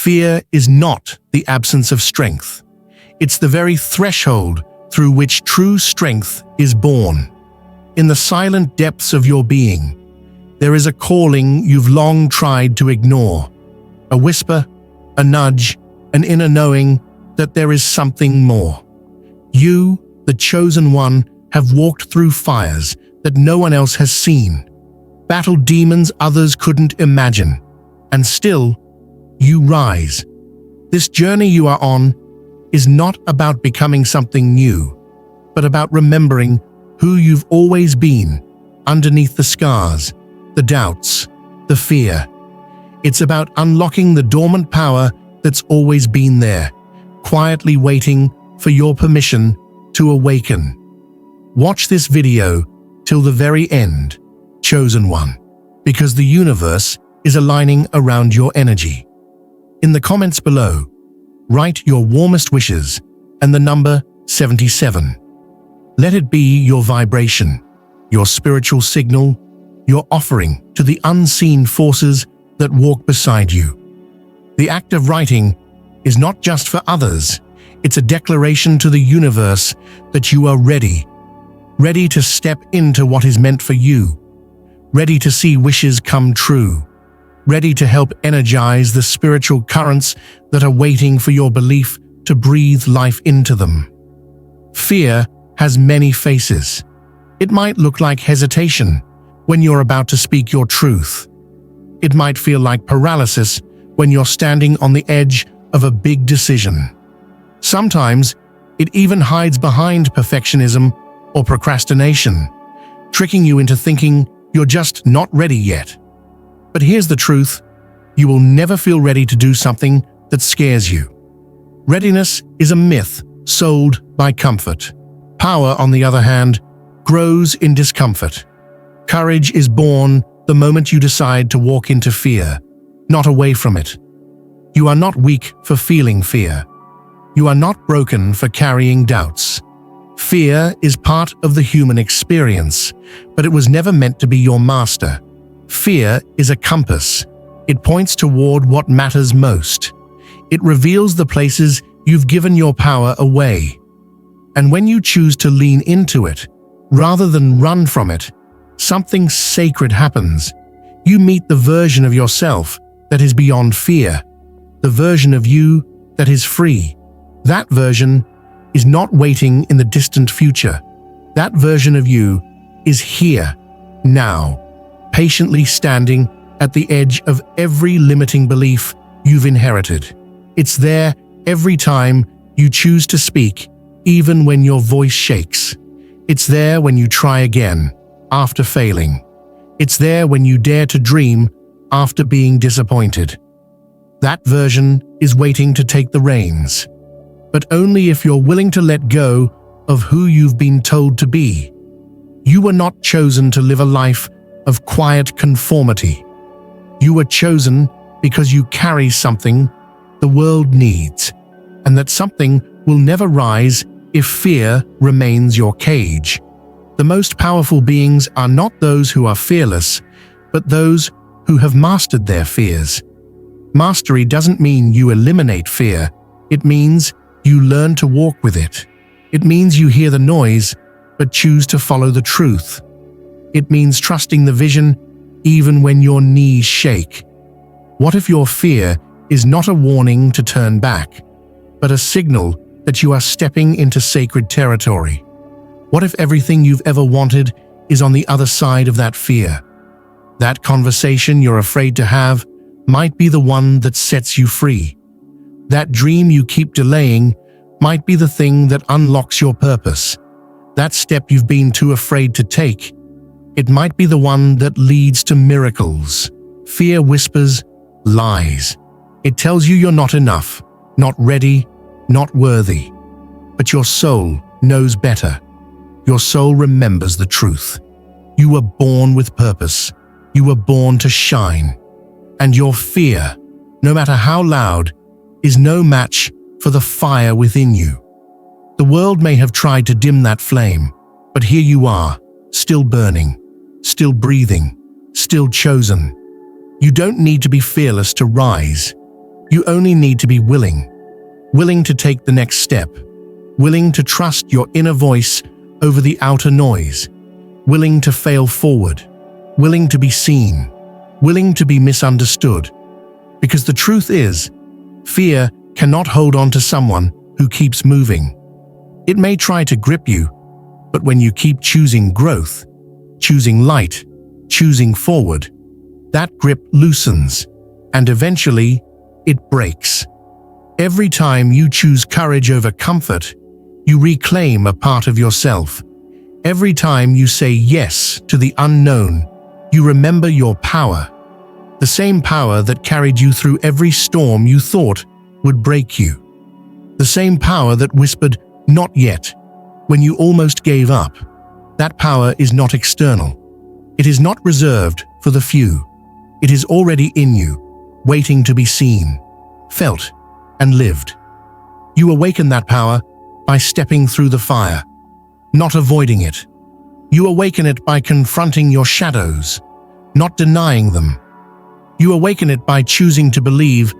Fear is not the absence of strength. It's the very threshold through which true strength is born. In the silent depths of your being, there is a calling you've long tried to ignore. A whisper, a nudge, an inner knowing that there is something more. You, the chosen one, have walked through fires that no one else has seen, battled demons others couldn't imagine, and still, you rise. This journey you are on is not about becoming something new, but about remembering who you've always been underneath the scars, the doubts, the fear. It's about unlocking the dormant power that's always been there, quietly waiting for your permission to awaken. Watch this video till the very end, chosen one, because the universe is aligning around your energy. In the comments below, write your warmest wishes and the number 77. Let it be your vibration, your spiritual signal, your offering to the unseen forces that walk beside you. The act of writing is not just for others, it's a declaration to the universe that you are ready to step into what is meant for you, ready to see wishes come true, ready to help energize the spiritual currents that are waiting for your belief to breathe life into them. Fear has many faces. It might look like hesitation when you're about to speak your truth. It might feel like paralysis when you're standing on the edge of a big decision. Sometimes, it even hides behind perfectionism or procrastination, tricking you into thinking you're just not ready yet. But here's the truth: you will never feel ready to do something that scares you. Readiness is a myth sold by comfort. Power, on the other hand, grows in discomfort. Courage is born the moment you decide to walk into fear, not away from it. You are not weak for feeling fear. You are not broken for carrying doubts. Fear is part of the human experience, but it was never meant to be your master. Fear is a compass. It points toward what matters most. It reveals the places you've given your power away. And when you choose to lean into it, rather than run from it, something sacred happens. You meet the version of yourself that is beyond fear, the version of you that is free. That version is not waiting in the distant future. That version of you is here, now, patiently standing at the edge of every limiting belief you've inherited. It's there every time you choose to speak, even when your voice shakes. It's there when you try again, after failing. It's there when you dare to dream after being disappointed. That version is waiting to take the reins, but only if you're willing to let go of who you've been told to be. You were not chosen to live a life of quiet conformity. You were chosen because you carry something the world needs, and that something will never rise if fear remains your cage. The most powerful beings are not those who are fearless, but those who have mastered their fears. Mastery doesn't mean you eliminate fear. It means you learn to walk with it. It means you hear the noise, but choose to follow the truth. It means trusting the vision even when your knees shake. What if your fear is not a warning to turn back, but a signal that you are stepping into sacred territory? What if everything you've ever wanted is on the other side of that fear? That conversation you're afraid to have might be the one that sets you free. That dream you keep delaying might be the thing that unlocks your purpose. That step you've been too afraid to take, it might be the one that leads to miracles. Fear whispers lies. It tells you you're not enough, not ready, not worthy. But your soul knows better. Your soul remembers the truth. You were born with purpose. You were born to shine. And your fear, no matter how loud, is no match for the fire within you. The world may have tried to dim that flame, but here you are, still burning, still breathing, still chosen. You don't need to be fearless to rise. You only need to be willing to take the next step, willing to trust your inner voice over the outer noise, willing to fail forward, willing to be seen, willing to be misunderstood. Because the truth is, fear cannot hold on to someone who keeps moving. It may try to grip you, but when you keep choosing growth, choosing light, choosing forward, that grip loosens, and eventually it breaks. Every time you choose courage over comfort, you reclaim a part of yourself. Every time you say yes to the unknown, you remember your power. The same power that carried you through every storm you thought would break you. The same power that whispered, "Not yet," when you almost gave up. That power is not external. It is not reserved for the few. It is already in you, waiting to be seen, felt, and lived. You awaken that power by stepping through the fire, not avoiding it. You awaken it by confronting your shadows, not denying them. You awaken it by choosing to believe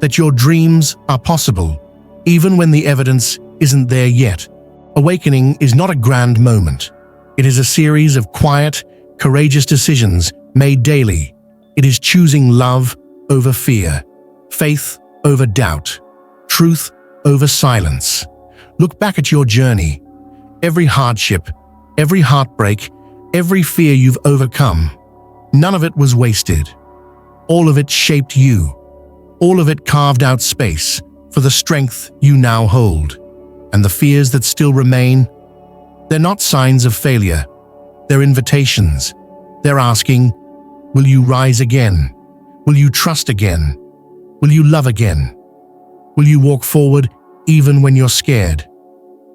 that your dreams are possible, even when the evidence isn't there yet. Awakening is not a grand moment. It is a series of quiet, courageous decisions made daily. It is choosing love over fear, faith over doubt, truth over silence. Look back at your journey. Every hardship, every heartbreak, every fear you've overcome, none of it was wasted. All of it shaped you. All of it carved out space for the strength you now hold. And the fears that still remain, they're not signs of failure. They're invitations. They're asking, will you rise again? Will you trust again? Will you love again? Will you walk forward even when you're scared?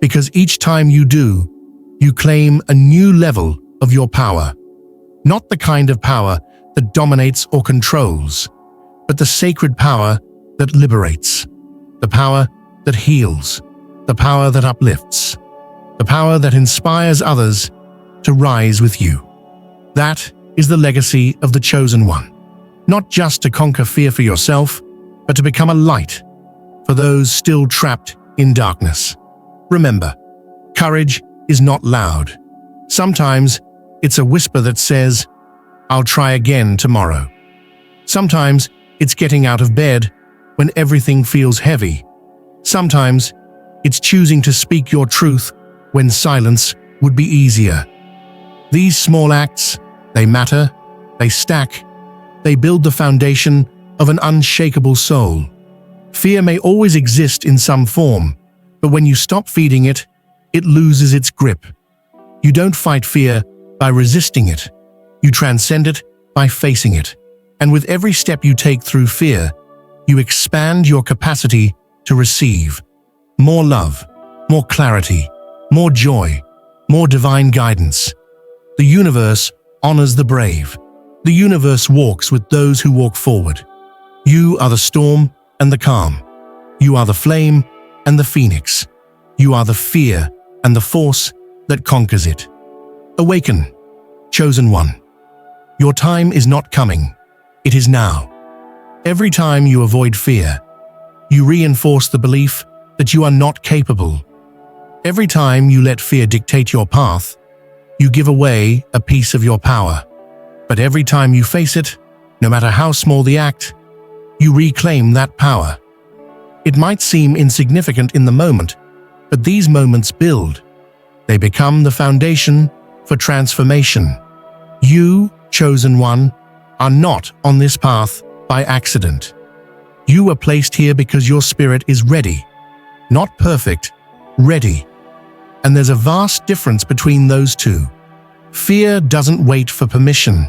Because each time you do, you claim a new level of your power. Not the kind of power that dominates or controls, but the sacred power that liberates, the power that heals, the power that uplifts, the power that inspires others to rise with you. That is the legacy of the chosen one. Not just to conquer fear for yourself, but to become a light for those still trapped in darkness. Remember, courage is not loud. Sometimes it's a whisper that says, "I'll try again tomorrow." Sometimes it's getting out of bed when everything feels heavy. Sometimes it's choosing to speak your truth when silence would be easier. These small acts, they matter, they stack, they build the foundation of an unshakable soul. Fear may always exist in some form, but when you stop feeding it, it loses its grip. You don't fight fear by resisting it. You transcend it by facing it. And with every step you take through fear, you expand your capacity to receive more love, more clarity, more joy, more divine guidance. The universe honors the brave. The universe walks with those who walk forward. You are the storm and the calm. You are the flame and the phoenix. You are the fear and the force that conquers it. Awaken, chosen one. Your time is not coming. It is now. Every time you avoid fear, you reinforce the belief that you are not capable. Every time you let fear dictate your path, you give away a piece of your power. But every time you face it, no matter how small the act, you reclaim that power. It might seem insignificant in the moment, but these moments build. They become the foundation for transformation. You, chosen one, are not on this path by accident. You are placed here because your spirit is ready. Not perfect, ready. And there's a vast difference between those two. Fear doesn't wait for permission.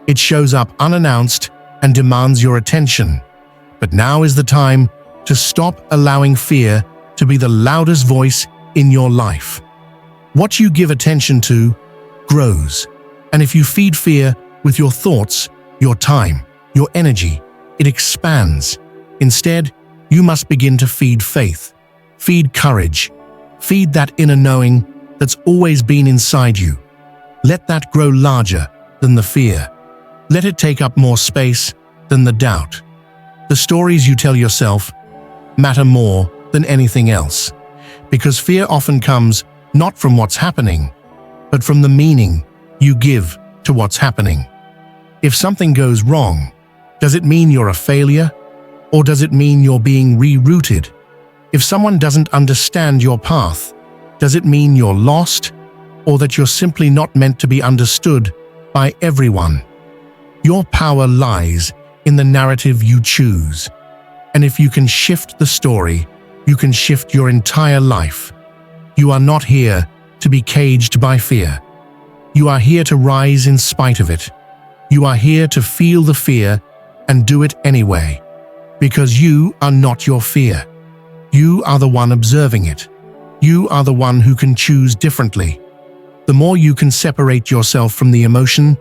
It shows up unannounced and demands your attention. But now is the time to stop allowing fear to be the loudest voice in your life. What you give attention to grows. And if you feed fear with your thoughts, your time, your energy, it expands. Instead, you must begin to feed faith, feed courage, feed that inner knowing that's always been inside you. Let that grow larger than the fear. Let it take up more space than the doubt. The The stories you tell yourself matter more than anything else, because fear often comes not from what's happening, but from the meaning you give to what's happening. If something goes wrong, does it mean you're a failure, or does it mean you're being rerouted? If someone doesn't understand your path, does it mean you're lost, or that you're simply not meant to be understood by everyone? Your power lies in the narrative you choose, and if you can shift the story, you can shift your entire life. You are not here to be caged by fear. You are here to rise in spite of it. You are here to feel the fear and do it anyway, because you are not your fear. You are the one observing it. You are the one who can choose differently. The more you can separate yourself from the emotion,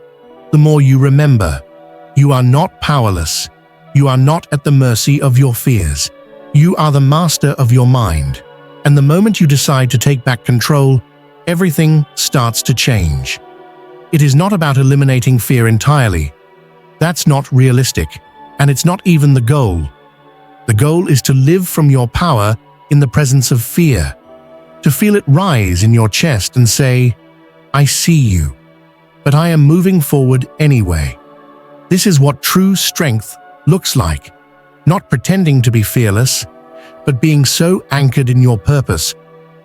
the more you remember. You are not powerless. You are not at the mercy of your fears. You are the master of your mind. And the moment you decide to take back control, everything starts to change. It is not about eliminating fear entirely. That's not realistic, and it's not even the goal. The goal is to live from your power in the presence of fear, to feel it rise in your chest and say, "I see you, but I am moving forward anyway." This is what true strength looks like, not pretending to be fearless, but being so anchored in your purpose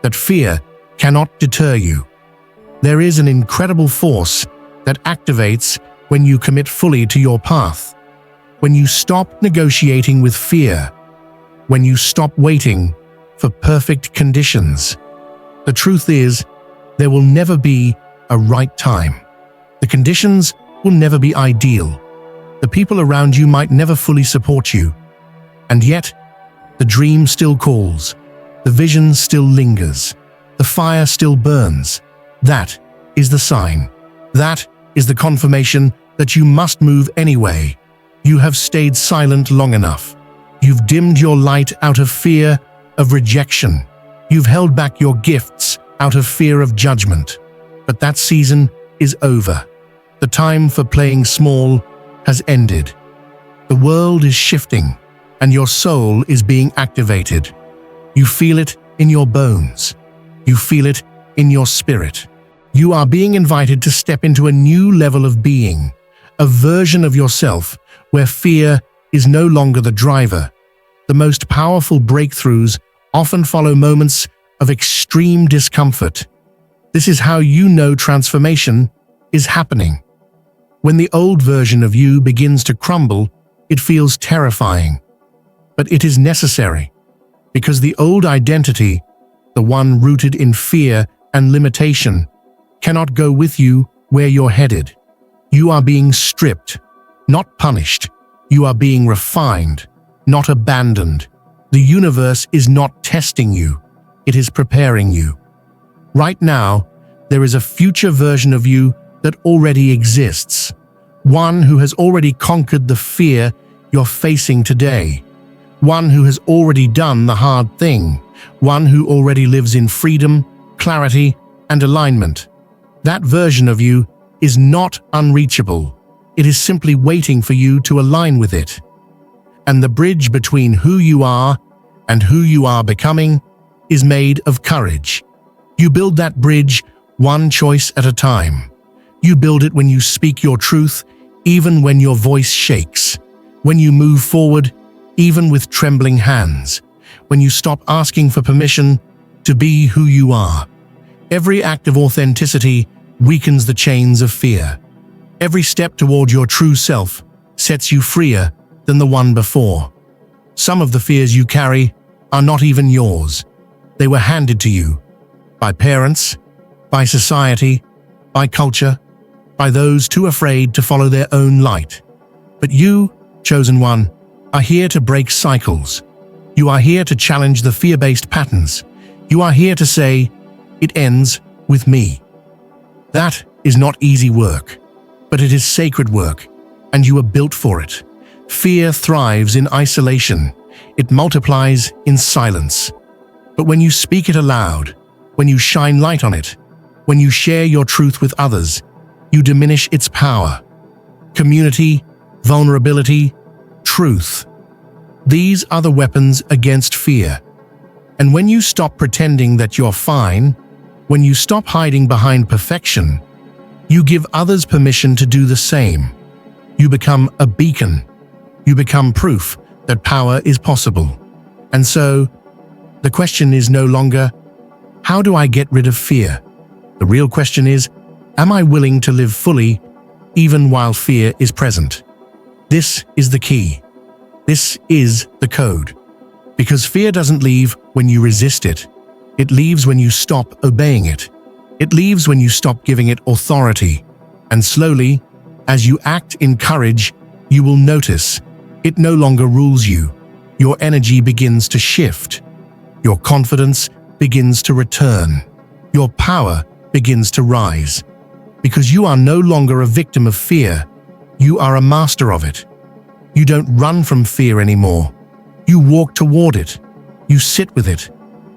that fear cannot deter you. There is an incredible force that activates when you commit fully to your path, when you stop negotiating with fear, when you stop waiting for perfect conditions. The truth is, there will never be a right time. The conditions will never be ideal. The people around you might never fully support you. And yet, the dream still calls, the vision still lingers, the fire still burns. That is the sign. That is the confirmation that you must move anyway. You have stayed silent long enough. You've dimmed your light out of fear of rejection. You've held back your gifts out of fear of judgment. But that season is over. The time for playing small has ended. The world is shifting, and your soul is being activated. You feel it in your bones. You feel it in your spirit. You are being invited to step into a new level of being, a version of yourself where fear is no longer the driver. The most powerful breakthroughs often follow moments of extreme discomfort. This is how you know transformation is happening. When the old version of you begins to crumble, it feels terrifying. But it is necessary, because the old identity, the one rooted in fear and limitation, cannot go with you where you're headed. You are being stripped, not punished. You are being refined, not abandoned. The universe is not testing you, it is preparing you. Right now, there is a future version of you that already exists. One who has already conquered the fear you're facing today. One who has already done the hard thing. One who already lives in freedom, clarity, and alignment. That version of you is not unreachable. It is simply waiting for you to align with it. And the bridge between who you are and who you are becoming is made of courage. You build that bridge one choice at a time. You build it when you speak your truth, even when your voice shakes. When you move forward, even with trembling hands. When you stop asking for permission to be who you are. Every act of authenticity weakens the chains of fear. Every step toward your true self sets you freer than the one before. Some of the fears you carry are not even yours. They were handed to you by parents, by society, by culture, by those too afraid to follow their own light. But you, chosen one, are here to break cycles. You are here to challenge the fear-based patterns. You are here to say, "It ends with me." That is not easy work, but it is sacred work, and you are built for it. Fear thrives in isolation. It multiplies in silence. But when you speak it aloud, when you shine light on it, when you share your truth with others, you diminish its power. Community, vulnerability, truth. These are the weapons against fear. And when you stop pretending that you're fine, when you stop hiding behind perfection, you give others permission to do the same. You become a beacon. You become proof that power is possible. And so, the question is no longer, how do I get rid of fear? The real question is, am I willing to live fully even while fear is present? This is the key. This is the code. Because fear doesn't leave when you resist it. It leaves when you stop obeying it. It leaves when you stop giving it authority. And slowly, as you act in courage, you will notice it no longer rules you. Your energy begins to shift. Your confidence begins to return. Your power begins to rise. Because you are no longer a victim of fear. You are a master of it. You don't run from fear anymore. You walk toward it. You sit with it.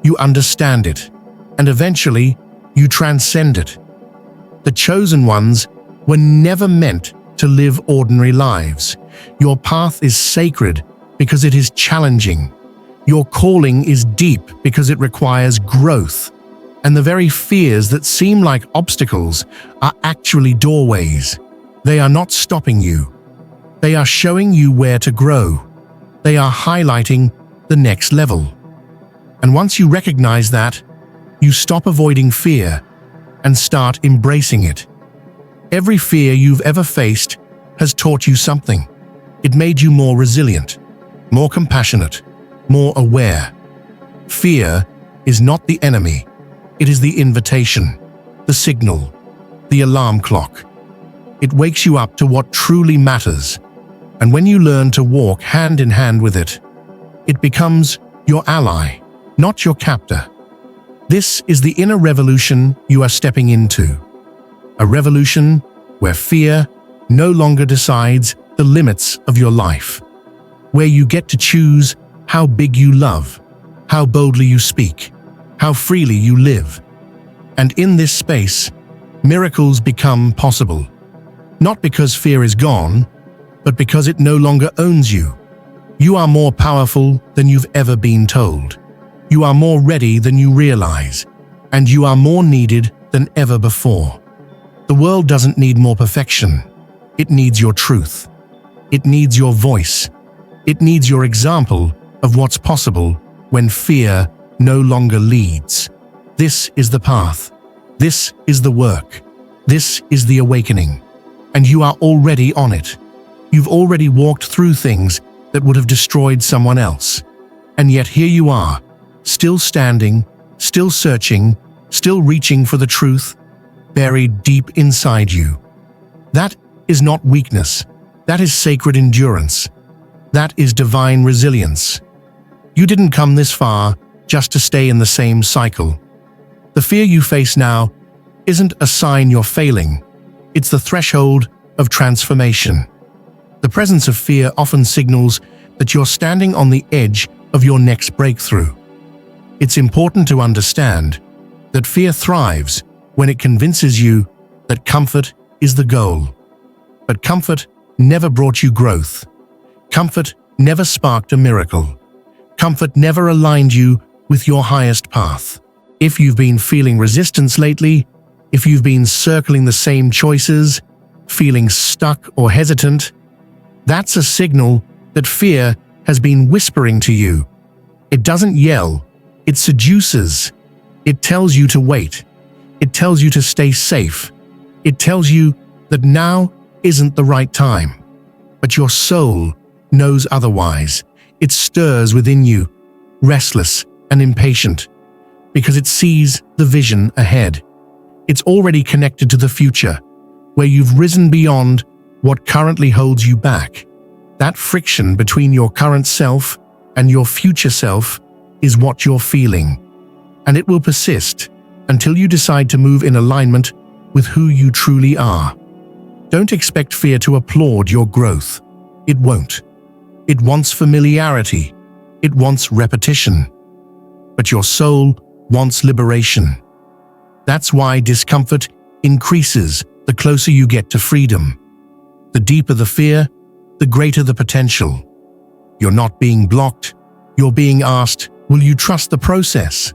You understand it. And eventually, you transcend it. The chosen ones were never meant to live ordinary lives. Your path is sacred because it is challenging. Your calling is deep because it requires growth. And the very fears that seem like obstacles are actually doorways. They are not stopping you. They are showing you where to grow. They are highlighting the next level. And once you recognize that, you stop avoiding fear and start embracing it. Every fear you've ever faced has taught you something. It made you more resilient, more compassionate, more aware. Fear is not the enemy. It is the invitation, the signal, the alarm clock. It wakes you up to what truly matters. And when you learn to walk hand in hand with it, it becomes your ally, not your captor. This is the inner revolution you are stepping into. A revolution where fear no longer decides the limits of your life. Where you get to choose how big you love, how boldly you speak, how freely you live. And in this space, miracles become possible. Not because fear is gone, but because it no longer owns you. You are more powerful than you've ever been told. You are more ready than you realize, and you are more needed than ever before. The world doesn't need more perfection. It needs your truth. It needs your voice. It needs your example of what's possible when fear no longer leads. This is the path. This is the work. This is the awakening. And you are already on it. You've already walked through things that would have destroyed someone else. And yet here you are, still standing, still searching, still reaching for the truth, buried deep inside you. That is not weakness. That is sacred endurance. That is divine resilience. You didn't come this far just to stay in the same cycle. The fear you face now isn't a sign you're failing. It's the threshold of transformation. The presence of fear often signals that you're standing on the edge of your next breakthrough. It's important to understand that fear thrives when it convinces you that comfort is the goal. But comfort never brought you growth. Comfort never sparked a miracle. Comfort never aligned you with your highest path. If you've been feeling resistance lately, if you've been circling the same choices, feeling stuck or hesitant, that's a signal that fear has been whispering to you. It doesn't yell, it seduces. It tells you to wait. It tells you to stay safe. It tells you that now isn't the right time. But your soul knows otherwise. It stirs within you, restless and impatient, because it sees the vision ahead. It's already connected to the future, where you've risen beyond what currently holds you back. That friction between your current self and your future self is what you're feeling. And it will persist until you decide to move in alignment with who you truly are. Don't expect fear to applaud your growth. It won't. It wants familiarity. It wants repetition. But your soul wants liberation. That's why discomfort increases the closer you get to freedom. The deeper the fear, the greater the potential. You're not being blocked. You're being asked, will you trust the process?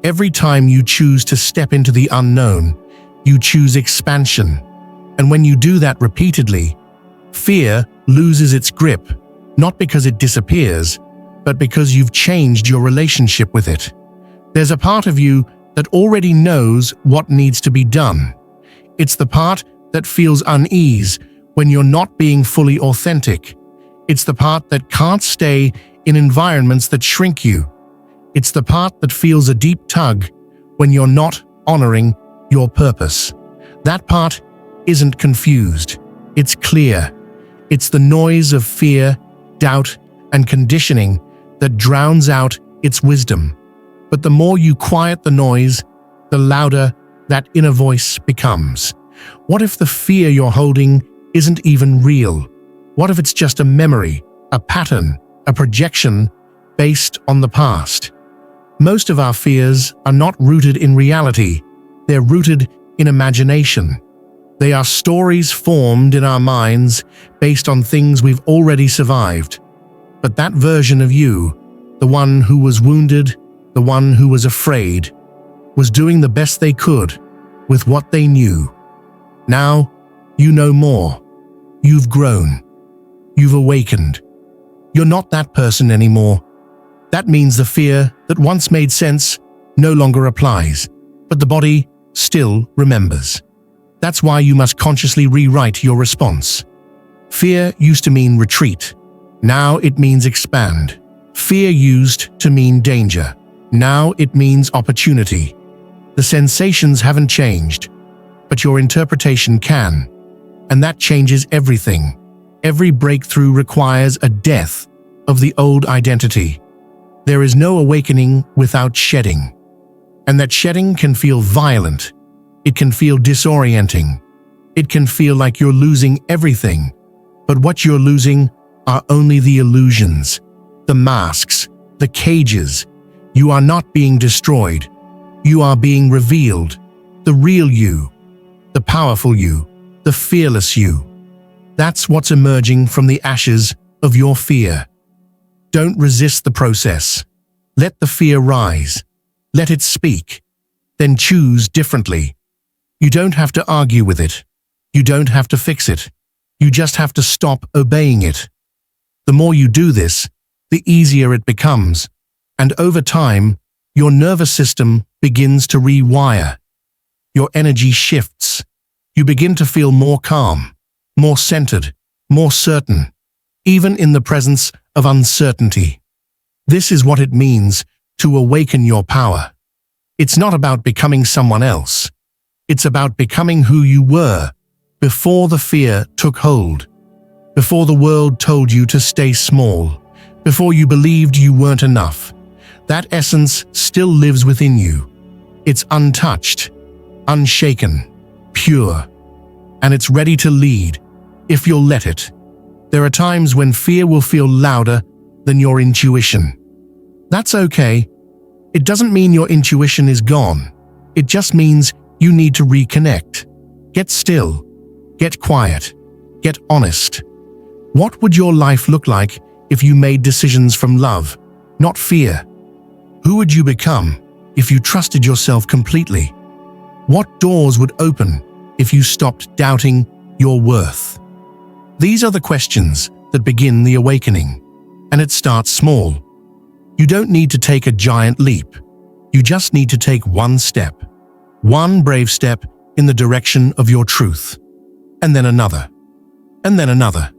Every time you choose to step into the unknown, you choose expansion. And when you do that repeatedly, fear loses its grip, not because it disappears, but because you've changed your relationship with it. There's a part of you that already knows what needs to be done. It's the part that feels unease when you're not being fully authentic. It's the part that can't stay in environments that shrink you. It's the part that feels a deep tug when you're not honoring your purpose. That part isn't confused. It's clear. It's the noise of fear, doubt, and conditioning that drowns out its wisdom. But the more you quiet the noise, the louder that inner voice becomes. What if the fear you're holding isn't even real? What if it's just a memory, a pattern, a projection based on the past? Most of our fears are not rooted in reality. They're rooted in imagination. They are stories formed in our minds based on things we've already survived. But that version of you, the one who was wounded, the one who was afraid, was doing the best they could with what they knew. Now, you know more. You've grown. You've awakened. You're not that person anymore. That means the fear that once made sense no longer applies, but the body still remembers. That's why you must consciously rewrite your response. Fear used to mean retreat. Now it means expand. Fear used to mean danger. Now it means opportunity. The sensations haven't changed, but your interpretation can. And that changes everything. Every breakthrough requires a death of the old identity. There is no awakening without shedding. And that shedding can feel violent. It can feel disorienting. It can feel like you're losing everything. But what you're losing are only the illusions, the masks, the cages. You are not being destroyed. You are being revealed. The real you, the powerful you, the fearless you. That's what's emerging from the ashes of your fear. Don't resist the process. Let the fear rise. Let it speak. Then choose differently. You don't have to argue with it. You don't have to fix it. You just have to stop obeying it. The more you do this, the easier it becomes. And over time, your nervous system begins to rewire. Your energy shifts. You begin to feel more calm, more centered, more certain, even in the presence of uncertainty. This is what it means to awaken your power. It's not about becoming someone else. It's about becoming who you were before the fear took hold, before the world told you to stay small, before you believed you weren't enough. That essence still lives within you. It's untouched, unshaken, pure, and it's ready to lead if you'll let it. There are times when fear will feel louder than your intuition. That's okay. It doesn't mean your intuition is gone. It just means you need to reconnect. Get still. Get quiet. Get honest. What would your life look like if you made decisions from love, not fear? Who would you become if you trusted yourself completely? What doors would open if you stopped doubting your worth? These are the questions that begin the awakening, and it starts small. You don't need to take a giant leap. You just need to take one step, one brave step in the direction of your truth, and then another, and then another.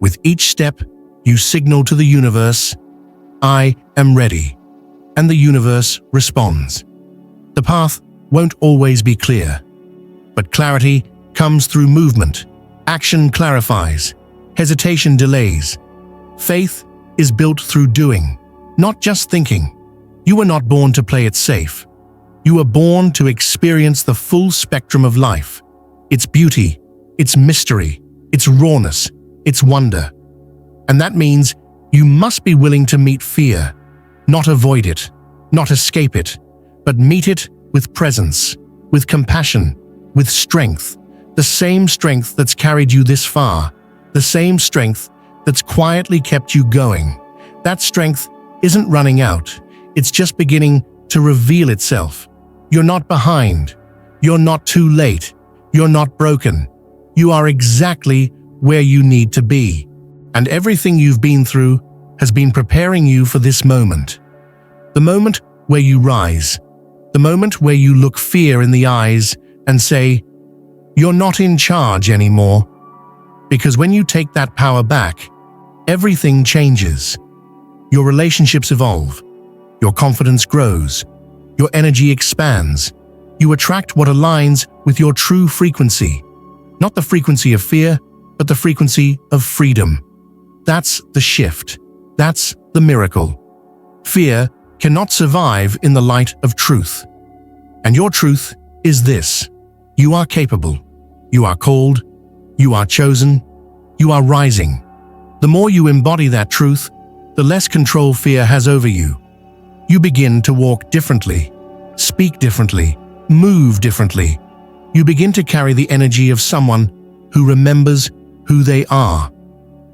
With each step, you signal to the universe, I am ready, and the universe responds. The path won't always be clear, but clarity comes through movement. Action clarifies, hesitation delays. Faith is built through doing, not just thinking. You were not born to play it safe. You were born to experience the full spectrum of life. Its beauty, its mystery, its rawness, its wonder. And that means you must be willing to meet fear, not avoid it, not escape it, but meet it with presence, with compassion, with strength, the same strength that's carried you this far, the same strength that's quietly kept you going. That strength isn't running out. It's just beginning to reveal itself. You're not behind. You're not too late. You're not broken. You are exactly where you need to be. And everything you've been through has been preparing you for this moment. The moment where you rise. The moment where you look fear in the eyes and say, "You're not in charge anymore." Because when you take that power back, everything changes. Your relationships evolve. Your confidence grows. Your energy expands. You attract what aligns with your true frequency. Not the frequency of fear, but the frequency of freedom. That's the shift. That's the miracle. Fear cannot survive in the light of truth. And your truth is this: you are capable. You are called. You are chosen. You are rising. The more you embody that truth, the less control fear has over you. You begin to walk differently, speak differently, move differently. You begin to carry the energy of someone who remembers who they are.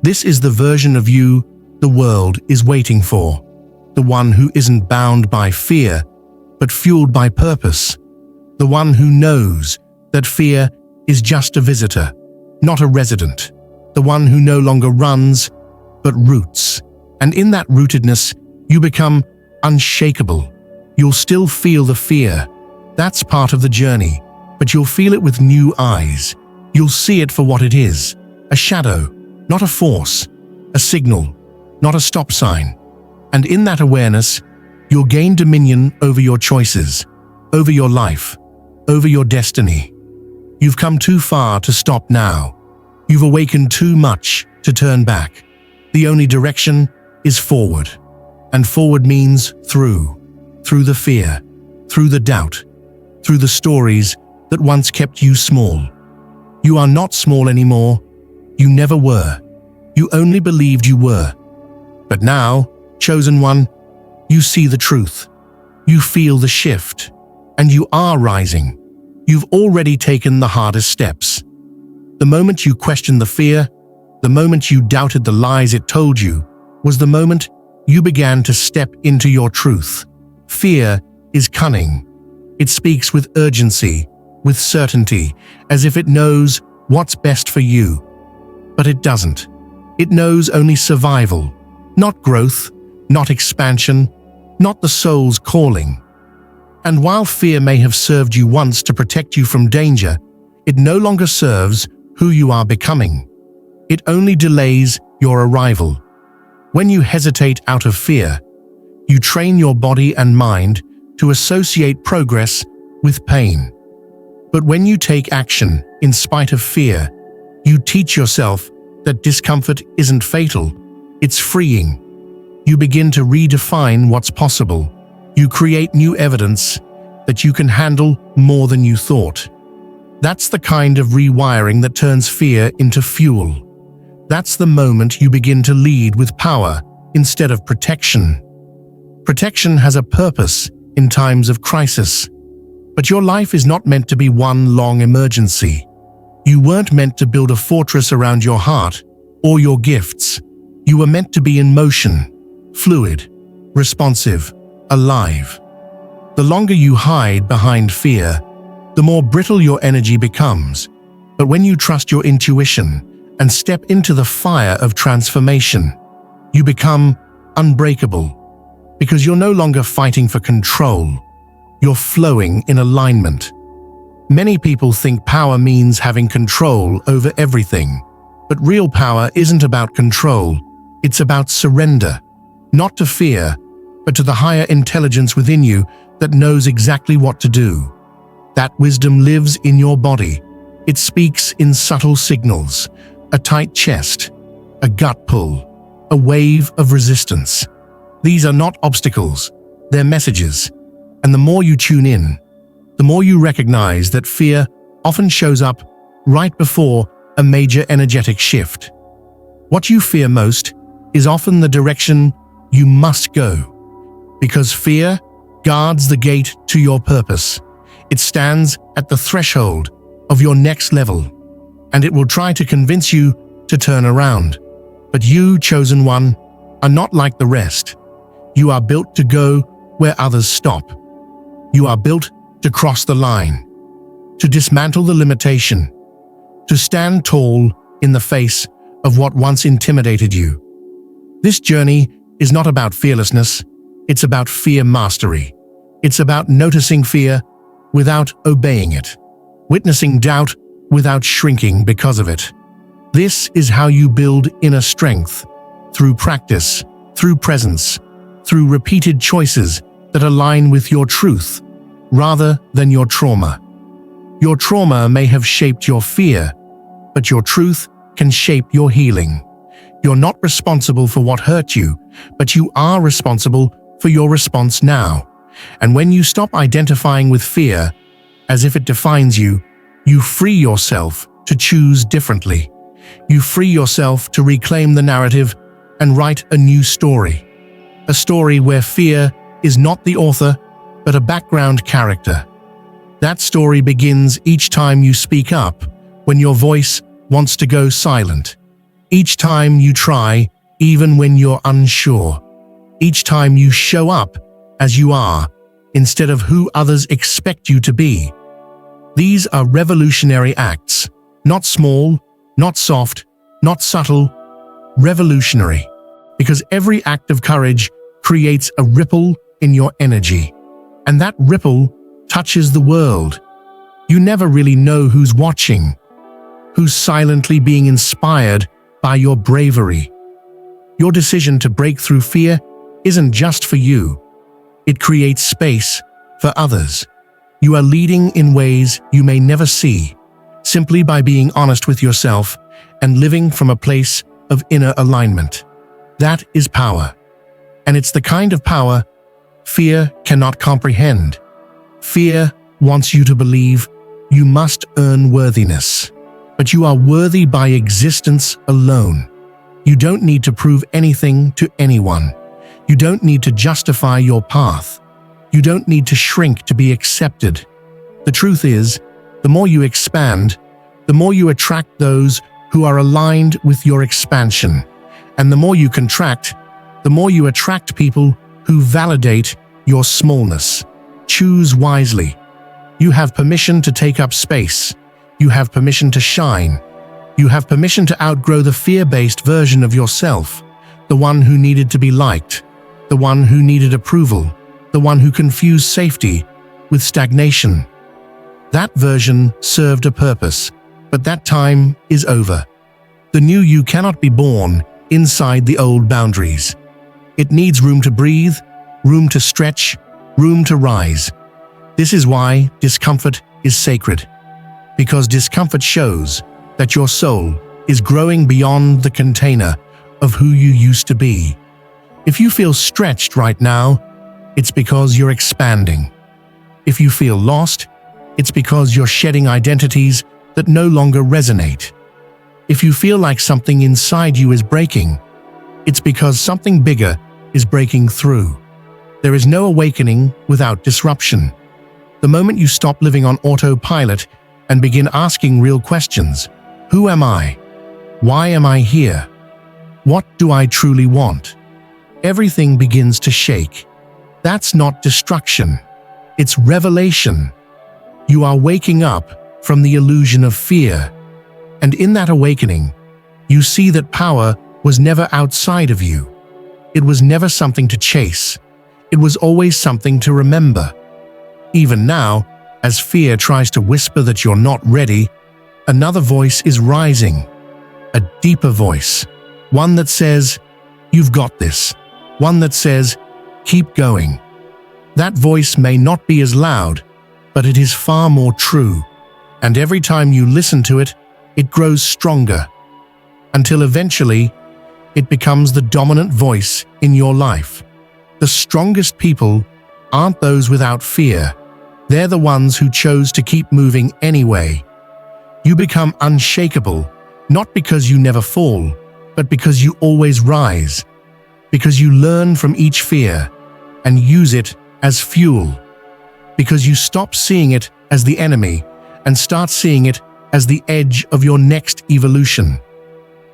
This is the version of you the world is waiting for. The one who isn't bound by fear, but fueled by purpose. The one who knows that fear is just a visitor, not a resident. The one who no longer runs, but roots. And in that rootedness, you become unshakable. You'll still feel the fear. That's part of the journey, but you'll feel it with new eyes. You'll see it for what it is: a shadow, not a force, a signal, not a stop sign. And in that awareness, you'll gain dominion over your choices, over your life, over your destiny. You've come too far to stop now. You've awakened too much to turn back. The only direction is forward. And forward means through the fear, through the doubt, through the stories that once kept you small. You are not small anymore. You never were. You only believed you were. But now, chosen one, you see the truth. You feel the shift. And you are rising. You've already taken the hardest steps. The moment you questioned the fear, the moment you doubted the lies it told you, was the moment you began to step into your truth. Fear is cunning. It speaks with urgency, with certainty, as if it knows what's best for you. But it doesn't. It knows only survival, not growth, not expansion, not the soul's calling. And while fear may have served you once to protect you from danger, it no longer serves who you are becoming. It only delays your arrival. When you hesitate out of fear, you train your body and mind to associate progress with pain. But when you take action in spite of fear, you teach yourself that discomfort isn't fatal, it's freeing. You begin to redefine what's possible. You create new evidence that you can handle more than you thought. That's the kind of rewiring that turns fear into fuel. That's the moment you begin to lead with power instead of protection. Protection has a purpose in times of crisis. But your life is not meant to be one long emergency. You weren't meant to build a fortress around your heart or your gifts. You were meant to be in motion, fluid, responsive, alive. The longer you hide behind fear, the more brittle your energy becomes. But when you trust your intuition and step into the fire of transformation, you become unbreakable. Because you're no longer fighting for control. You're flowing in alignment. Many people think power means having control over everything. But real power isn't about control. It's about surrender. Not to fear, but to the higher intelligence within you that knows exactly what to do. That wisdom lives in your body. It speaks in subtle signals: a tight chest, a gut pull, a wave of resistance. These are not obstacles, they're messages. And the more you tune in, the more you recognize that fear often shows up right before a major energetic shift. What you fear most is often the direction you must go. Because fear guards the gate to your purpose. It stands at the threshold of your next level, and it will try to convince you to turn around. But you, chosen one, are not like the rest. You are built to go where others stop. You are built to cross the line, to dismantle the limitation, to stand tall in the face of what once intimidated you. This journey is not about fearlessness, it's about fear mastery. It's about noticing fear without obeying it, witnessing doubt without shrinking because of it. This is how you build inner strength, through practice, through presence, through repeated choices that align with your truth, rather than your trauma. Your trauma may have shaped your fear, but your truth can shape your healing. You're not responsible for what hurt you, but you are responsible for your response now. And when you stop identifying with fear, as if it defines you, you free yourself to choose differently. You free yourself to reclaim the narrative and write a new story. A story where fear is not the author, but a background character. That story begins each time you speak up, when your voice wants to go silent. Each time you try, even when you're unsure. Each time you show up as you are, instead of who others expect you to be. These are revolutionary acts, not small, not soft, not subtle, revolutionary. Because every act of courage creates a ripple in your energy, and that ripple touches the world. You never really know who's watching, who's silently being inspired by your bravery. Your decision to break through fear isn't just for you. It creates space for others. You are leading in ways you may never see, simply by being honest with yourself and living from a place of inner alignment. That is power. And it's the kind of power fear cannot comprehend. Fear wants you to believe you must earn worthiness. But you are worthy by existence alone. You don't need to prove anything to anyone. You don't need to justify your path. You don't need to shrink to be accepted. The truth is, the more you expand, the more you attract those who are aligned with your expansion. And the more you contract, the more you attract people who validate your smallness. Choose wisely. You have permission to take up space. You have permission to shine. You have permission to outgrow the fear-based version of yourself, the one who needed to be liked, the one who needed approval, the one who confused safety with stagnation. That version served a purpose, but that time is over. The new you cannot be born inside the old boundaries. It needs room to breathe, room to stretch, room to rise. This is why discomfort is sacred. Because discomfort shows that your soul is growing beyond the container of who you used to be. If you feel stretched right now, it's because you're expanding. If you feel lost, it's because you're shedding identities that no longer resonate. If you feel like something inside you is breaking, it's because something bigger is breaking through. There is no awakening without disruption. The moment you stop living on autopilot and begin asking real questions, who am I? Why am I here? What do I truly want? Everything begins to shake. That's not destruction. It's revelation. You are waking up from the illusion of fear. And in that awakening, you see that power was never outside of you. It was never something to chase. It was always something to remember. Even now, as fear tries to whisper that you're not ready, another voice is rising. A deeper voice. One that says, "You've got this." One that says, "Keep going." That voice may not be as loud, but it is far more true. And every time you listen to it, it grows stronger. Until eventually, it becomes the dominant voice in your life. The strongest people aren't those without fear. They're the ones who chose to keep moving anyway. You become unshakable, not because you never fall, but because you always rise. Because you learn from each fear and use it as fuel. Because you stop seeing it as the enemy and start seeing it as the edge of your next evolution.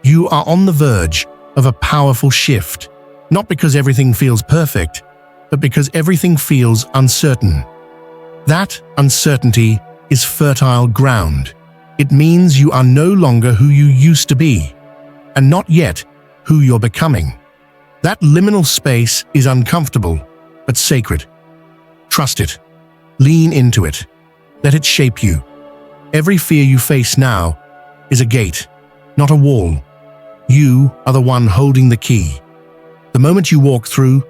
You are on the verge of a powerful shift, not because everything feels perfect, but because everything feels uncertain. That uncertainty is fertile ground. It means you are no longer who you used to be, and not yet who you're becoming. That liminal space is uncomfortable, but sacred. Trust it. Lean into it. Let it shape you. Every fear you face now is a gate, not a wall. You are the one holding the key. The moment you walk through,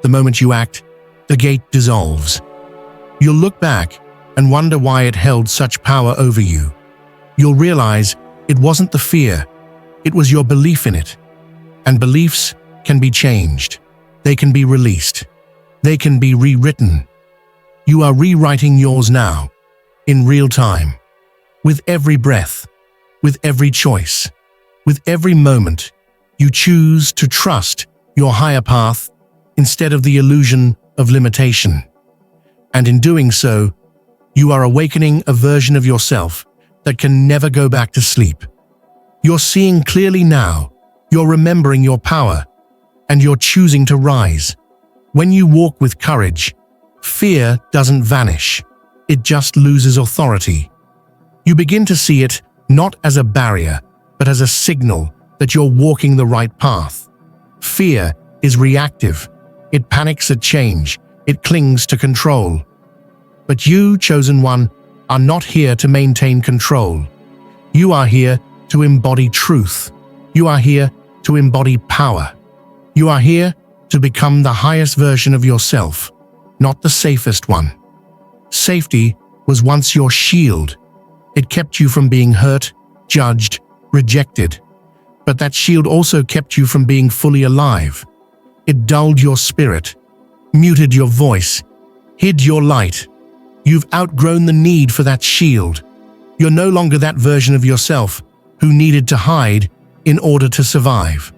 the moment you act, the gate dissolves. You'll look back and wonder why it held such power over you. You'll realize it wasn't the fear, it was your belief in it. And beliefs can be changed. They can be released. They can be rewritten. You are rewriting yours now, in real time. With every breath, with every choice, with every moment, you choose to trust your higher path instead of the illusion of limitation. And in doing so, you are awakening a version of yourself that can never go back to sleep. You're seeing clearly now, you're remembering your power, and you're choosing to rise. When you walk with courage, fear doesn't vanish, it just loses authority. You begin to see it not as a barrier, but as a signal that you're walking the right path. Fear is reactive. It panics at change. It clings to control. But you, chosen one, are not here to maintain control. You are here to embody truth. You are here to embody power. You are here to become the highest version of yourself, not the safest one. Safety was once your shield. It kept you from being hurt, judged, rejected. But that shield also kept you from being fully alive. It dulled your spirit, muted your voice, hid your light. You've outgrown the need for that shield. You're no longer that version of yourself who needed to hide in order to survive.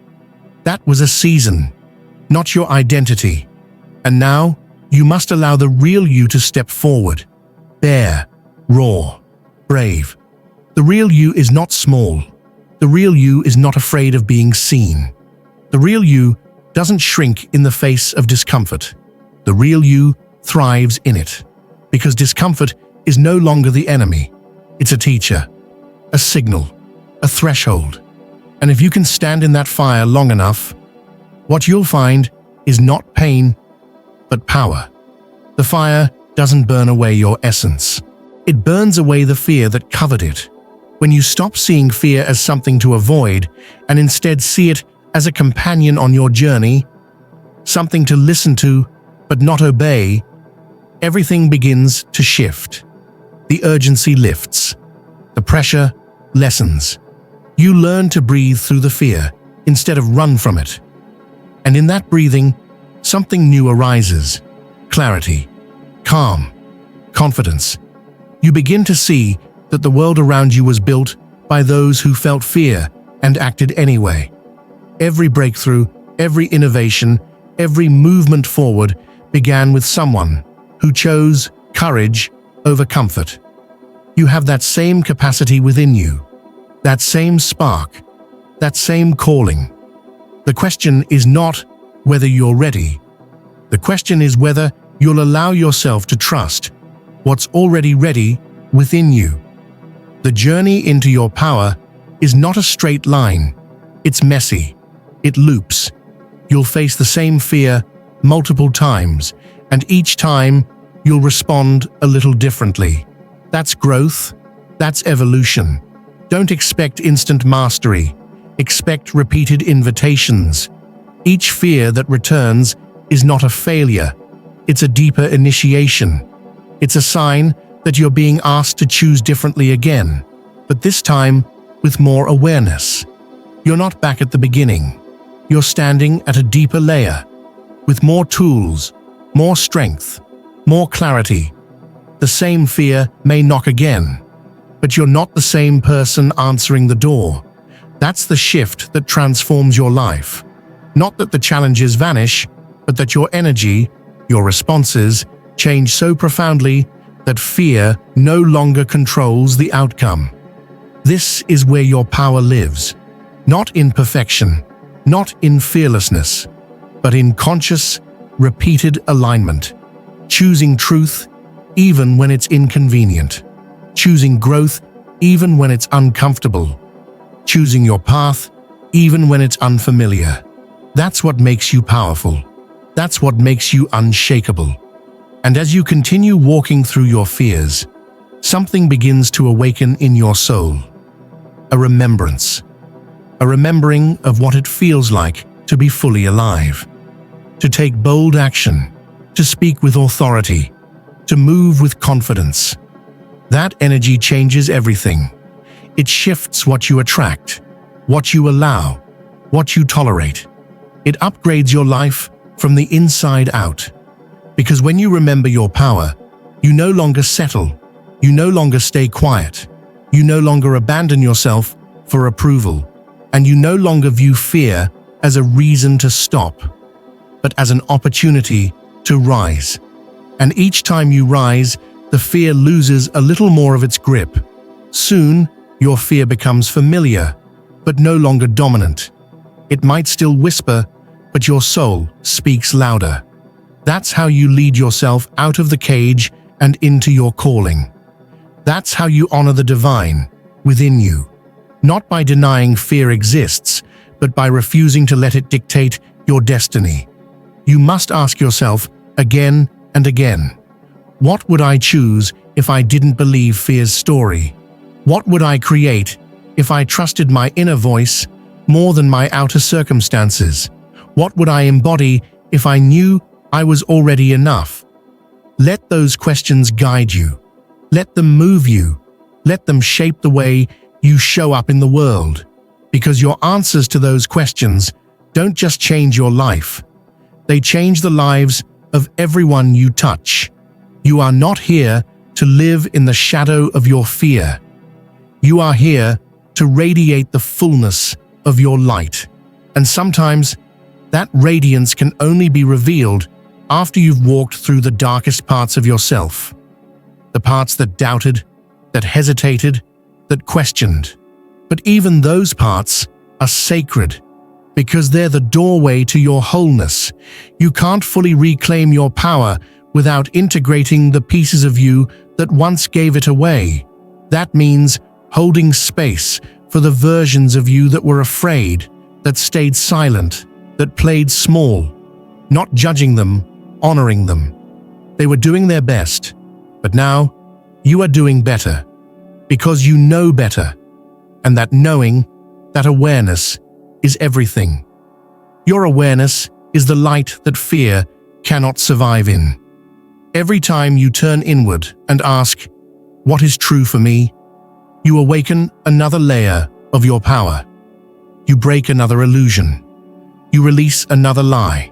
That was a season, not your identity. And now, you must allow the real you to step forward. Bare, raw, brave. The real you is not small. The real you is not afraid of being seen. The real you doesn't shrink in the face of discomfort. The real you thrives in it. Because discomfort is no longer the enemy. It's a teacher, a signal, a threshold. And if you can stand in that fire long enough, what you'll find is not pain, but power. The fire doesn't burn away your essence. It burns away the fear that covered it. When you stop seeing fear as something to avoid and instead see it as a companion on your journey, something to listen to but not obey, everything begins to shift. The urgency lifts. The pressure lessens. You learn to breathe through the fear instead of run from it. And in that breathing, something new arises. Clarity, calm, confidence. You begin to see that the world around you was built by those who felt fear and acted anyway. Every breakthrough, every innovation, every movement forward began with someone who chose courage over comfort. You have that same capacity within you, that same spark, that same calling. The question is not whether you're ready. The question is whether you'll allow yourself to trust what's already ready within you. The journey into your power is not a straight line. It's messy. It loops. You'll face the same fear multiple times, and each time you'll respond a little differently. That's growth. That's evolution. Don't expect instant mastery. Expect repeated invitations. Each fear that returns is not a failure. It's a deeper initiation. It's a sign that you're being asked to choose differently again, but this time with more awareness. You're not back at the beginning. You're standing at a deeper layer, with more tools, more strength, more clarity. The same fear may knock again, but you're not the same person answering the door. That's the shift that transforms your life. Not that the challenges vanish, but that your energy, your responses, change so profoundly that fear no longer controls the outcome. This is where your power lives. Not in perfection, not in fearlessness, but in conscious, repeated alignment, choosing truth even when it's inconvenient, choosing growth even when it's uncomfortable, choosing your path even when it's unfamiliar. That's what makes you powerful. That's what makes you unshakable. And as you continue walking through your fears, something begins to awaken in your soul. A remembrance. A remembering of what it feels like to be fully alive. To take bold action. To speak with authority. To move with confidence. That energy changes everything. It shifts what you attract, what you allow, what you tolerate. It upgrades your life from the inside out. Because when you remember your power, you no longer settle, you no longer stay quiet, you no longer abandon yourself for approval, and you no longer view fear as a reason to stop, but as an opportunity to rise. And each time you rise, the fear loses a little more of its grip. Soon, your fear becomes familiar, but no longer dominant. It might still whisper, but your soul speaks louder. That's how you lead yourself out of the cage and into your calling. That's how you honor the divine within you, not by denying fear exists, but by refusing to let it dictate your destiny. You must ask yourself again and again, what would I choose if I didn't believe fear's story? What would I create if I trusted my inner voice more than my outer circumstances? What would I embody if I knew I was already enough? Let those questions guide you. Let them move you. Let them shape the way you show up in the world. Because your answers to those questions don't just change your life. They change the lives of everyone you touch. You are not here to live in the shadow of your fear. You are here to radiate the fullness of your light. And sometimes, that radiance can only be revealed after you've walked through the darkest parts of yourself. The parts that doubted, that hesitated, that questioned. But even those parts are sacred because they're the doorway to your wholeness. You can't fully reclaim your power without integrating the pieces of you that once gave it away. That means holding space for the versions of you that were afraid, that stayed silent, that played small, not judging them, honoring them. They were doing their best, but now you are doing better because you know better, and that knowing, that awareness is everything. Your awareness is the light that fear cannot survive in. Every time you turn inward and ask, what is true for me? You awaken another layer of your power. You break another illusion. You release another lie.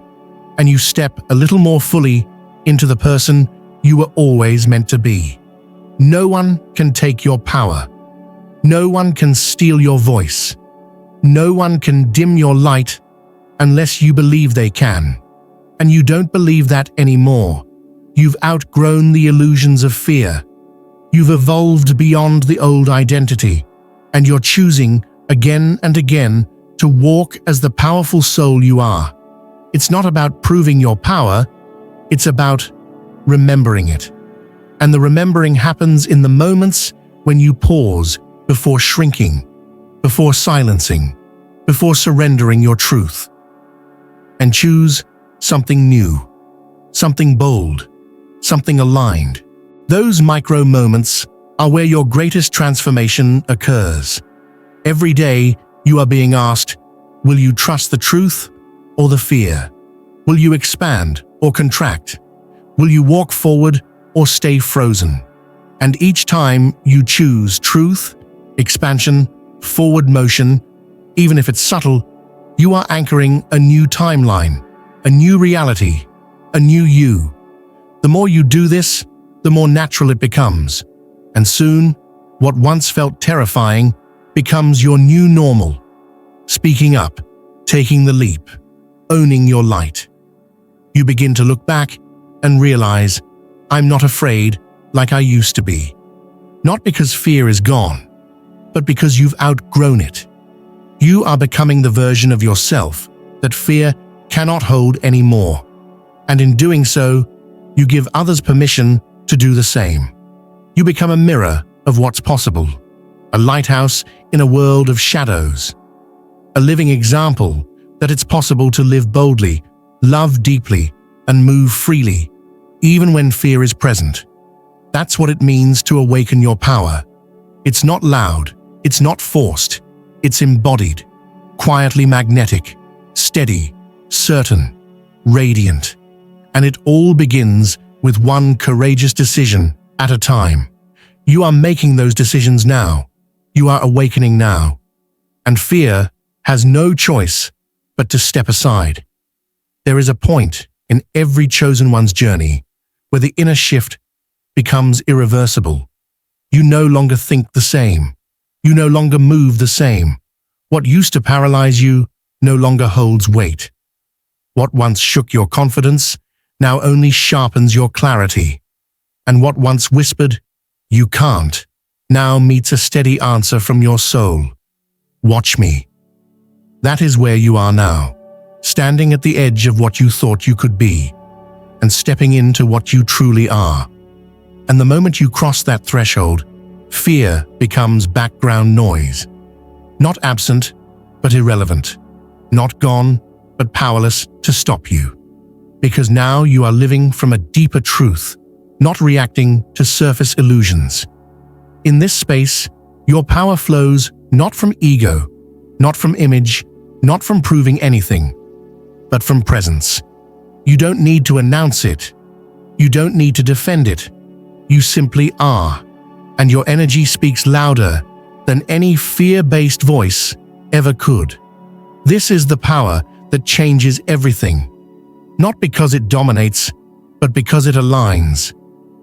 And you step a little more fully into the person you were always meant to be. No one can take your power. No one can steal your voice. No one can dim your light unless you believe they can. And you don't believe that anymore. You've outgrown the illusions of fear. You've evolved beyond the old identity, and you're choosing again and again to walk as the powerful soul you are. It's not about proving your power, it's about remembering it. And the remembering happens in the moments when you pause before shrinking, before silencing, before surrendering your truth. And choose something new, something bold, something aligned. Those micro moments are where your greatest transformation occurs. Every day, you are being asked, will you trust the truth or the fear? Will you expand or contract? Will you walk forward or stay frozen? And each time you choose truth, expansion, forward motion, even if it's subtle, you are anchoring a new timeline, a new reality, a new you. The more you do this, the more natural it becomes. And soon, what once felt terrifying becomes your new normal. Speaking up, taking the leap, owning your light. You begin to look back and realize, I'm not afraid like I used to be. Not because fear is gone, but because you've outgrown it. You are becoming the version of yourself that fear cannot hold anymore. And in doing so, you give others permission to do the same. You become a mirror of what's possible, a lighthouse in a world of shadows, a living example that it's possible to live boldly, love deeply, and move freely, even when fear is present. That's what it means to awaken your power. It's not loud, it's not forced, it's embodied, quietly magnetic, steady, certain, radiant. And it all begins with one courageous decision at a time. You are making those decisions now. You are awakening now. And fear has no choice but to step aside. There is a point in every chosen one's journey where the inner shift becomes irreversible. You no longer think the same. You no longer move the same. What used to paralyze you no longer holds weight. What once shook your confidence now only sharpens your clarity. And what once whispered, "You can't," now meets a steady answer from your soul. Watch me. That is where you are now, standing at the edge of what you thought you could be, and stepping into what you truly are. And the moment you cross that threshold, fear becomes background noise. Not absent, but irrelevant. Not gone, but powerless to stop you. Because now you are living from a deeper truth, not reacting to surface illusions. In this space, your power flows not from ego, not from image, not from proving anything, but from presence. You don't need to announce it. You don't need to defend it. You simply are, and your energy speaks louder than any fear-based voice ever could. This is the power that changes everything. Not because it dominates, but because it aligns.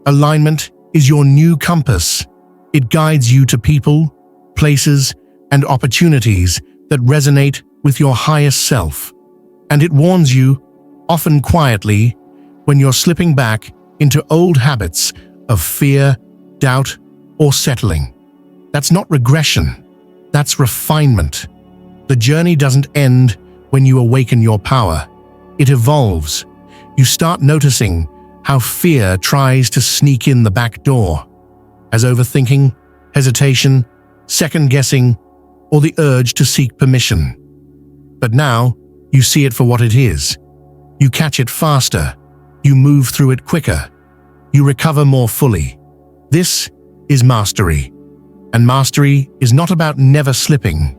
Alignment is your new compass. It guides you to people, places, and opportunities that resonate with your highest self. And it warns you, often quietly, when you're slipping back into old habits of fear, doubt, or settling. That's not regression. That's refinement. The journey doesn't end when you awaken your power. It evolves. You start noticing how fear tries to sneak in the back door, as overthinking, hesitation, second-guessing, or the urge to seek permission. But now, you see it for what it is. You catch it faster. You move through it quicker. You recover more fully. This is mastery. And mastery is not about never slipping.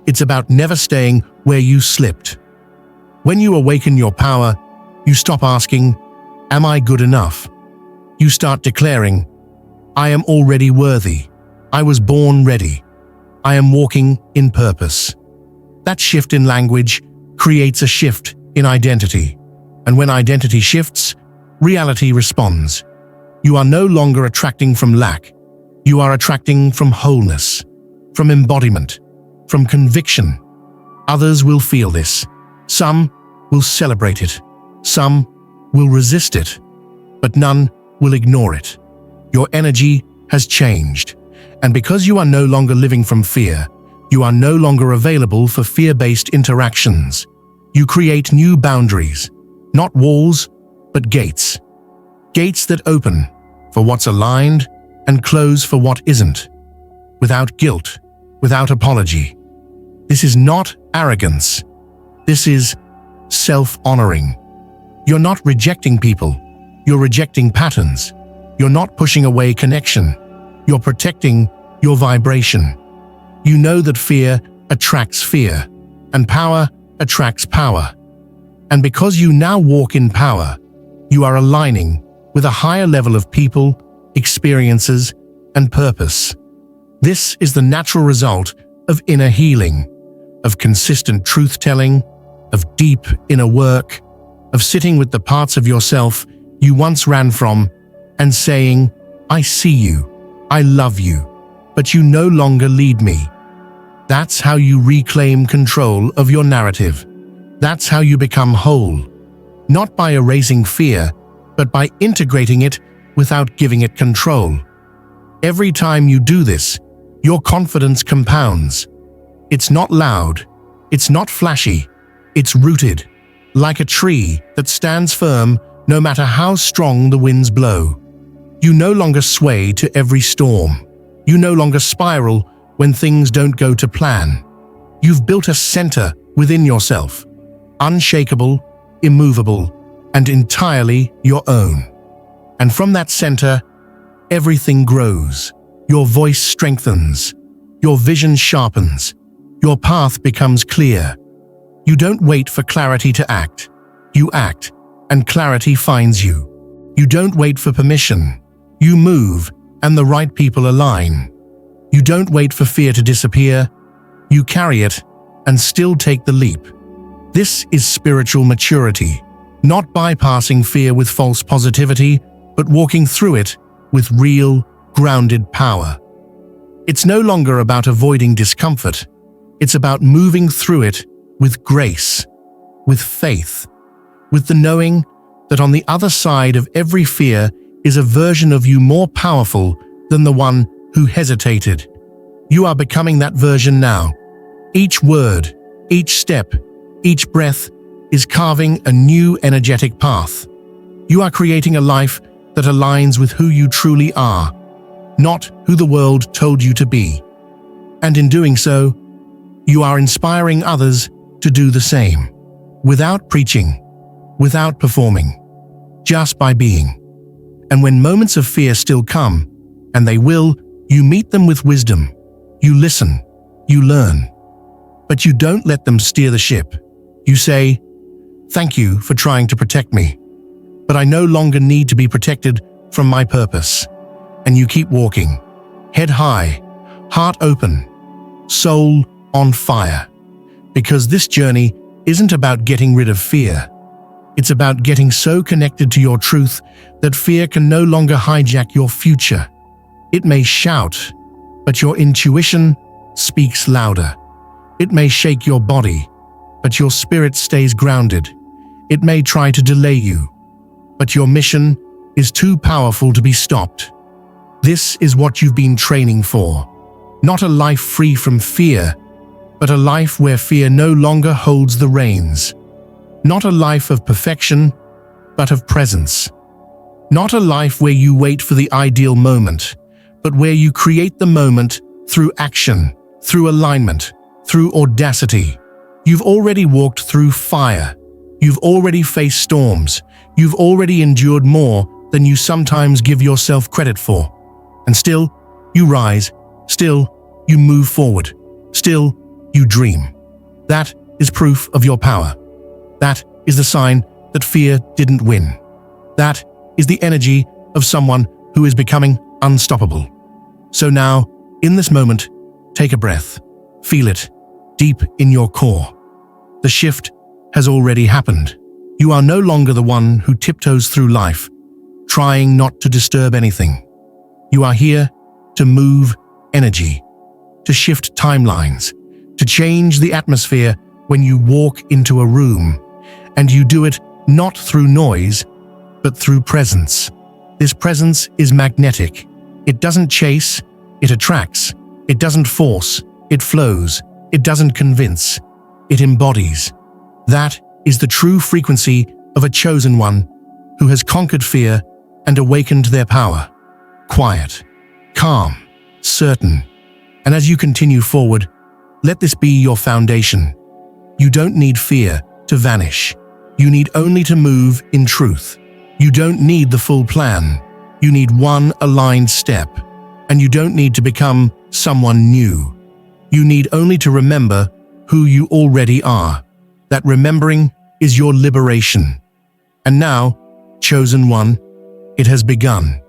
It's about never staying where you slipped. When you awaken your power, you stop asking, "Am I good enough?" You start declaring, "I am already worthy. I was born ready. I am walking in purpose." That shift in language creates a shift in identity. And when identity shifts, reality responds. You are no longer attracting from lack. You are attracting from wholeness, from embodiment, from conviction. Others will feel this. Some will celebrate it. Some will resist it. But none will ignore it. Your energy has changed. And because you are no longer living from fear, you are no longer available for fear-based interactions. You create new boundaries, not walls, but gates. Gates that open for what's aligned and close for what isn't, without guilt, without apology. This is not arrogance. This is self-honoring. You're not rejecting people. You're rejecting patterns. You're not pushing away connection. You're protecting your vibration. You know that fear attracts fear, and power attracts power. And because you now walk in power, you are aligning with a higher level of people, experiences, and purpose. This is the natural result of inner healing, of consistent truth-telling, of deep inner work, of sitting with the parts of yourself you once ran from and saying, "I see you, I love you, but you no longer lead me." That's how you reclaim control of your narrative. That's how you become whole, not by erasing fear, but by integrating it without giving it control. Every time you do this, your confidence compounds. It's not loud. It's not flashy. It's rooted, like a tree that stands firm no matter how strong the winds blow. You no longer sway to every storm. You no longer spiral when things don't go to plan. You've built a center within yourself, unshakable, immovable, and entirely your own. And from that center, everything grows. Your voice strengthens. Your vision sharpens. Your path becomes clear. You don't wait for clarity to act. You act, and clarity finds you. You don't wait for permission. You move, and the right people align. You don't wait for fear to disappear. You carry it, and still take the leap. This is spiritual maturity, not bypassing fear with false positivity, but walking through it with real, grounded power. It's no longer about avoiding discomfort. It's about moving through it with grace, with faith, with the knowing that on the other side of every fear is a version of you more powerful than the one who hesitated. You are becoming that version now. Each word, each step, each breath is carving a new energetic path. You are creating a life that aligns with who you truly are, not who the world told you to be. And in doing so, you are inspiring others to do the same, without preaching, without performing, just by being. And when moments of fear still come, and they will, you meet them with wisdom. You listen, you learn, but you don't let them steer the ship. You say, "Thank you for trying to protect me, but I no longer need to be protected from my purpose." And you keep walking, head high, heart open, soul on fire. Because this journey isn't about getting rid of fear. It's about getting so connected to your truth that fear can no longer hijack your future. It may shout, but your intuition speaks louder. It may shake your body, but your spirit stays grounded. It may try to delay you, but your mission is too powerful to be stopped. This is what you've been training for. Not a life free from fear, but a life where fear no longer holds the reins. Not a life of perfection, but of presence. Not a life where you wait for the ideal moment, but where you create the moment through action, through alignment, through audacity. You've already walked through fire. You've already faced storms. You've already endured more than you sometimes give yourself credit for. And still, you rise. Still, you move forward. Still, you dream. That is proof of your power. That is the sign that fear didn't win. That is the energy of someone who is becoming unstoppable. So now, in this moment, take a breath. Feel it deep in your core. The shift has already happened. You are no longer the one who tiptoes through life, trying not to disturb anything. You are here to move energy, to shift timelines, to change the atmosphere when you walk into a room. And you do it not through noise, but through presence. This presence is magnetic. It doesn't chase, it attracts. It doesn't force, it flows. It doesn't convince, it embodies. That is the true frequency of a chosen one who has conquered fear and awakened their power. Quiet, calm, certain. And as you continue forward, let this be your foundation. You don't need fear to vanish. You need only to move in truth. You don't need the full plan. You need one aligned step. And you don't need to become someone new. You need only to remember who you already are. That remembering is your liberation. And now, chosen one, it has begun.